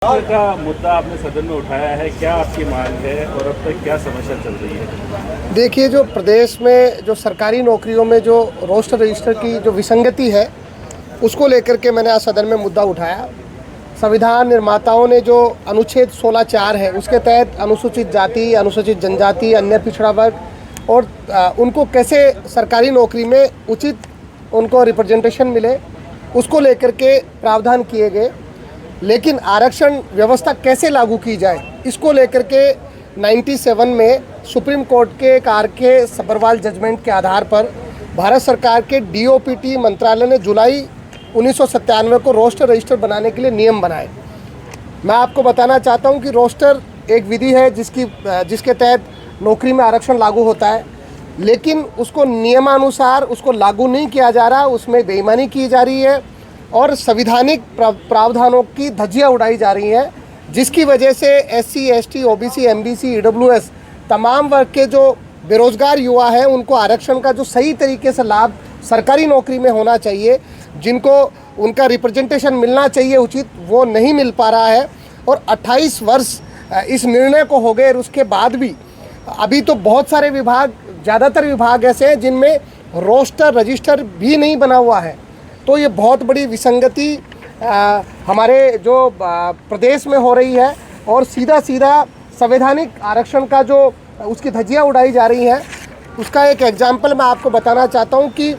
का मुद्दा आपने सदन में उठाया है, क्या आपकी मांग है और अब तक क्या समस्या चल रही है? देखिए, जो प्रदेश में जो सरकारी नौकरियों में जो रोस्टर रजिस्टर की जो विसंगति है, उसको लेकर के मैंने आज सदन में मुद्दा उठाया। संविधान निर्माताओं ने जो अनुच्छेद 16(4) है, उसके तहत अनुसूचित जाति, अनुसूचित जनजाति, अन्य पिछड़ा वर्ग और उनको कैसे सरकारी नौकरी में उचित उनको रिप्रेजेंटेशन मिले, उसको लेकर के प्रावधान किए गए। लेकिन आरक्षण व्यवस्था कैसे लागू की जाए, इसको लेकर के 97 में सुप्रीम कोर्ट के एक RK सब्बरवाल जजमेंट के आधार पर भारत सरकार के DOPT मंत्रालय ने जुलाई 1997 को रोस्टर रजिस्टर बनाने के लिए नियम बनाए। मैं आपको बताना चाहता हूं कि रोस्टर एक विधि है जिसके तहत नौकरी में आरक्षण लागू होता है, लेकिन उसको नियमानुसार उसको लागू नहीं किया जा रहा, उसमें बेईमानी की जा रही है और संविधानिक प्रावधानों की धज्जियां उड़ाई जा रही हैं, जिसकी वजह से SC, ST, OBC, MBC, EWS तमाम वर्ग के जो बेरोजगार युवा हैं उनको आरक्षण का जो सही तरीके से लाभ सरकारी नौकरी में होना चाहिए, जिनको उनका रिप्रेजेंटेशन मिलना चाहिए उचित, वो नहीं मिल पा रहा है। और 28 वर्ष इस निर्णय को हो गए और उसके बाद भी अभी तो बहुत सारे विभाग, ज़्यादातर विभाग ऐसे हैं जिनमें रोस्टर रजिस्टर भी नहीं बना हुआ है। तो ये बहुत बड़ी विसंगति हमारे जो प्रदेश में हो रही है और सीधा संवैधानिक आरक्षण का जो उसकी धज्जियां उड़ाई जा रही हैं, उसका एक एग्जाम्पल मैं आपको बताना चाहता हूं कि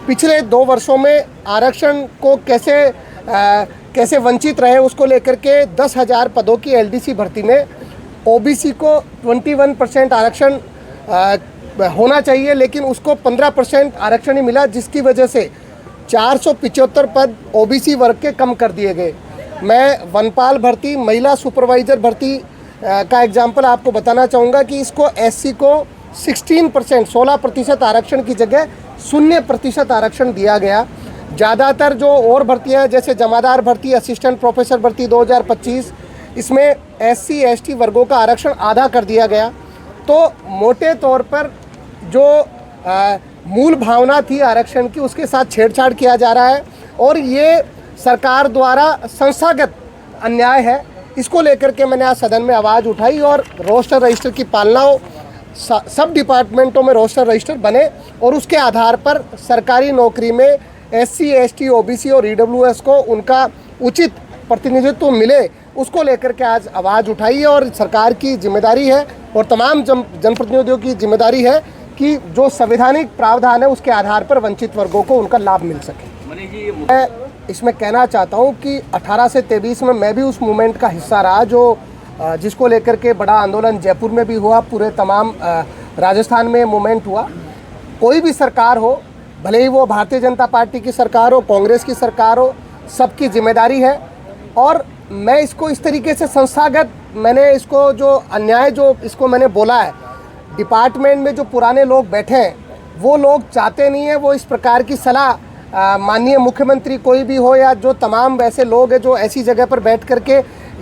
पिछले 2 वर्षों में आरक्षण को कैसे वंचित रहे, उसको लेकर के 10,000 पदों की LDC भर्ती में OBC को 21% आरक्षण होना चाहिए, लेकिन उसको 15% आरक्षण ही मिला, जिसकी वजह से 475 पद OBC वर्ग के कम कर दिए गए। मैं वनपाल भर्ती, महिला सुपरवाइज़र भर्ती का एग्जाम्पल आपको बताना चाहूँगा कि इसको SC को 16% आरक्षण की जगह 0% आरक्षण दिया गया। ज़्यादातर जो और भर्तियाँ जैसे जमादार भर्ती, असिस्टेंट प्रोफेसर भर्ती 2025, इसमें SC, ST वर्गों का आरक्षण आधा कर दिया गया। तो मोटे तौर पर जो मूल भावना थी आरक्षण की, उसके साथ छेड़छाड़ किया जा रहा है और ये सरकार द्वारा संस्थागत अन्याय है। इसको लेकर के मैंने आज सदन में आवाज़ उठाई और रोस्टर रजिस्टर की पालना हो, सब डिपार्टमेंटों में रोस्टर रजिस्टर बने और उसके आधार पर सरकारी नौकरी में SC, ST, OBC और EWS को उनका उचित प्रतिनिधित्व मिले, उसको लेकर के आज आवाज़ उठाई है। और सरकार की जिम्मेदारी है और तमाम जनप्रतिनिधियों की जिम्मेदारी है कि जो संवैधानिक प्रावधान है उसके आधार पर वंचित वर्गों को उनका लाभ मिल सके। मैं इसमें कहना चाहता हूं कि 18 से 23 में मैं भी उस मूवमेंट का हिस्सा रहा जिसको लेकर के बड़ा आंदोलन जयपुर में भी हुआ, पूरे तमाम राजस्थान में मूवमेंट हुआ। कोई भी सरकार हो, भले ही वो भारतीय जनता पार्टी की सरकार हो, कांग्रेस की सरकार हो, सबकी जिम्मेदारी है। और मैं इसको इस तरीके से संस्थागत, मैंने इसको जो अन्याय जो इसको मैंने बोला है, डिपार्टमेंट में जो पुराने लोग बैठे हैं वो लोग चाहते नहीं है वो इस प्रकार की सलाह माननीय मुख्यमंत्री कोई भी हो या जो तमाम वैसे लोग हैं जो ऐसी जगह पर बैठ करके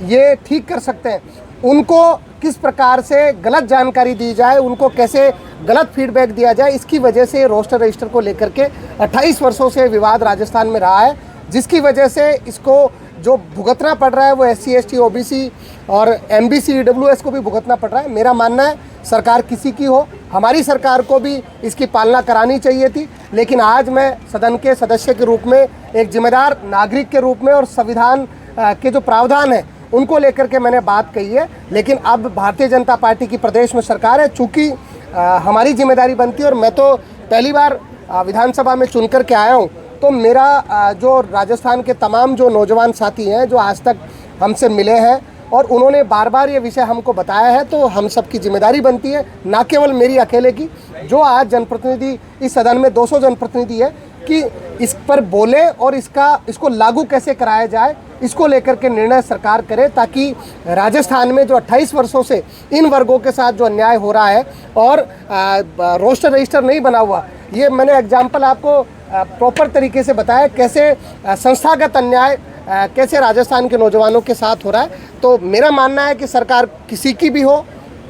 ये ठीक कर सकते हैं, उनको किस प्रकार से गलत जानकारी दी जाए, उनको कैसे गलत फीडबैक दिया जाए, इसकी वजह से रोस्टर रजिस्टर को लेकर के 28 वर्षों से विवाद राजस्थान में रहा है, जिसकी वजह से इसको जो भुगतना पड़ रहा है वो SC, ST, OBC और MBC, EWS को भी भुगतना पड़ रहा है। मेरा मानना है सरकार किसी की हो, हमारी सरकार को भी इसकी पालना करानी चाहिए थी, लेकिन आज मैं सदन के सदस्य के रूप में, एक जिम्मेदार नागरिक के रूप में और संविधान के जो प्रावधान है उनको लेकर के मैंने बात कही है। लेकिन अब भारतीय जनता पार्टी की प्रदेश में सरकार है, चूँकि हमारी जिम्मेदारी बनती है और मैं तो पहली बार विधानसभा में चुन कर के आया हूँ, तो मेरा जो राजस्थान के तमाम जो नौजवान साथी हैं जो आज तक हमसे मिले हैं और उन्होंने बार बार ये विषय हमको बताया है, तो हम सब की जिम्मेदारी बनती है, ना केवल मेरी अकेले की। जो आज जनप्रतिनिधि इस सदन में 200 जनप्रतिनिधि है कि इस पर बोले और इसको लागू कैसे कराया जाए, इसको लेकर के निर्णय सरकार करे, ताकि राजस्थान में जो 28 वर्षों से इन वर्गों के साथ जो अन्याय हो रहा है और रोस्टर रजिस्टर नहीं बना हुआ, ये मैंने एग्जाम्पल आपको प्रॉपर तरीके से बताया कैसे संस्थागत अन्याय कैसे राजस्थान के नौजवानों के साथ हो रहा है। तो मेरा मानना है कि सरकार किसी की भी हो,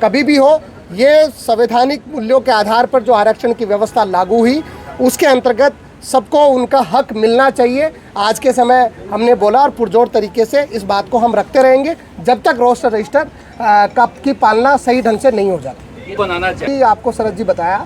कभी भी हो, ये संवैधानिक मूल्यों के आधार पर जो आरक्षण की व्यवस्था लागू हुई उसके अंतर्गत सबको उनका हक मिलना चाहिए। आज के समय हमने बोला और पुरजोर तरीके से इस बात को हम रखते रहेंगे जब तक रोस्टर रजिस्टर की पालना सही ढंग से नहीं हो जाती। बनाना चाहिए। आपको शरद जी बताया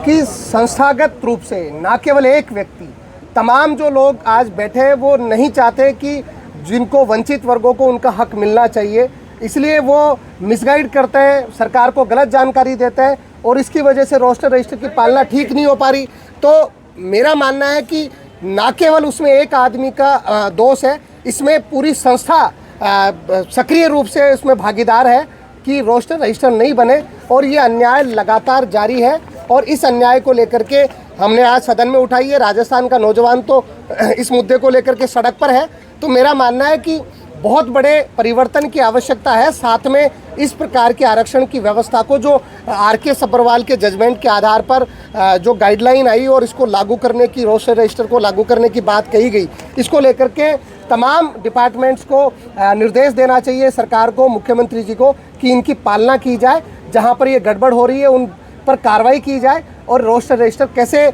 कि संस्थागत रूप से न केवल एक व्यक्ति, तमाम जो लोग आज बैठे हैं वो नहीं चाहते कि जिनको वंचित वर्गों को उनका हक मिलना चाहिए, इसलिए वो मिसगाइड करते हैं, सरकार को गलत जानकारी देते हैं और इसकी वजह से रोस्टर रजिस्टर की पालना ठीक नहीं हो पा रही। तो मेरा मानना है कि ना केवल उसमें एक आदमी का दोष है, इसमें पूरी संस्था सक्रिय रूप से इसमें भागीदार है कि रोस्टर रजिस्टर नहीं बने और ये अन्याय लगातार जारी है। और इस अन्याय को लेकर के हमने आज सदन में उठाई है। राजस्थान का नौजवान तो इस मुद्दे को लेकर के सड़क पर है। तो मेरा मानना है कि बहुत बड़े परिवर्तन की आवश्यकता है। साथ में इस प्रकार के आरक्षण की व्यवस्था को जो आर.के. सब्बरवाल के जजमेंट के आधार पर जो गाइडलाइन आई और इसको लागू करने की, रोस्टर रजिस्टर को लागू करने की बात कही गई, इसको लेकर के तमाम डिपार्टमेंट्स को निर्देश देना चाहिए सरकार को, मुख्यमंत्री जी को, कि इनकी पालना की जाए। जहां पर ये गड़बड़ हो रही है उन पर कार्रवाई की जाए और रोस्टर रजिस्टर कैसे